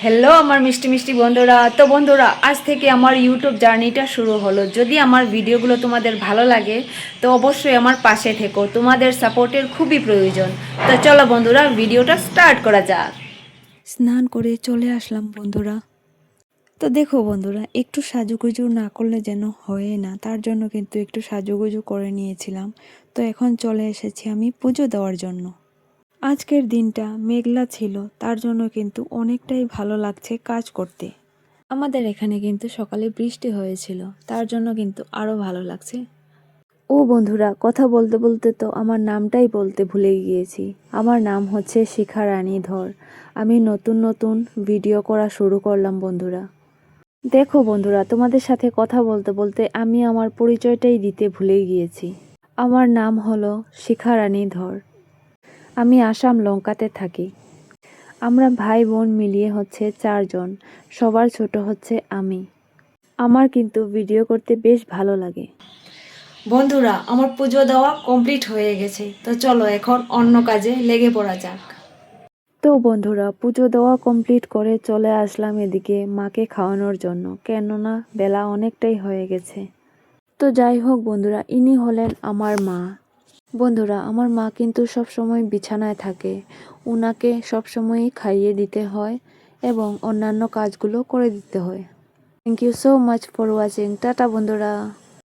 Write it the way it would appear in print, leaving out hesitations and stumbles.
Hello আমার মিষ্টি মিষ্টি বন্ধুরা। তো বন্ধুরা, আজ থেকে আমার ইউটিউব জার্নিটা শুরু হলো। যদি আমার ভিডিওগুলো তোমাদের ভালো লাগে তো অবশ্যই আমার পাশে থেকো, তোমাদের সাপোর্টের খুবই প্রয়োজন। তো চলো বন্ধুরা, ভিডিওটা স্টার্ট করা যাক। স্নান করে চলে আসলাম বন্ধুরা। তো দেখো বন্ধুরা, একটু সাজুগুজু না করলে যেন হয় না, তার জন্য কিন্তু একটু সাজুগুজু করে নিয়েছিলাম। তো এখন চলে এসেছি আমি পুজো দেওয়ার জন্য। আজকের দিনটা মেঘলা ছিল, তার জন্য কিন্তু অনেকটাই ভালো লাগছে কাজ করতে। আমাদের এখানে কিন্তু সকালে বৃষ্টি হয়েছিল, তার জন্য কিন্তু আরো ভালো লাগছে। ও বন্ধুরা, কথা বলতে বলতে তো আমার নামটাই বলতে ভুলে গিয়েছি। আমার নাম হচ্ছে শিখা রানী ধর। আমি নতুন নতুন ভিডিও করা শুরু করলাম বন্ধুরা। দেখো বন্ধুরা, তোমাদের সাথে কথা বলতে বলতে আমি আমার পরিচয়টাই দিতে ভুলে গিয়েছি। আমার নাম হলো শিখা রানী ধর। আমি আসাম লঙ্কাতে থাকি। আমরা ভাই বোন মিলিয়ে হচ্ছে 4 জন। সবার ছোট হচ্ছে আমি। আমার কিন্তু ভিডিও করতে বেশ ভালো লাগে। বন্ধুরা, আমার পুজো দেওয়া কমপ্লিট হয়ে গেছে। তো চলো এখন অন্য কাজে লেগে পড়া যাক। তো বন্ধুরা, পুজো দেওয়া কমপ্লিট করে চলে আসলাম এদিকে মাকে খাওয়ানোর জন্য, কেননা বেলা অনেকটাই হয়ে গেছে। তো যাই হোক বন্ধুরা, ইনি হলেন আমার মা। বন্ধুরা, আমার মা কিন্তু সব সময় বিছানায় থাকে। উনাকে সব সময়ই খাইয়ে দিতে হয় এবং অন্যান্য কাজগুলো করে দিতে হয়। Thank you so much for watching. টাটা বন্ধুরা।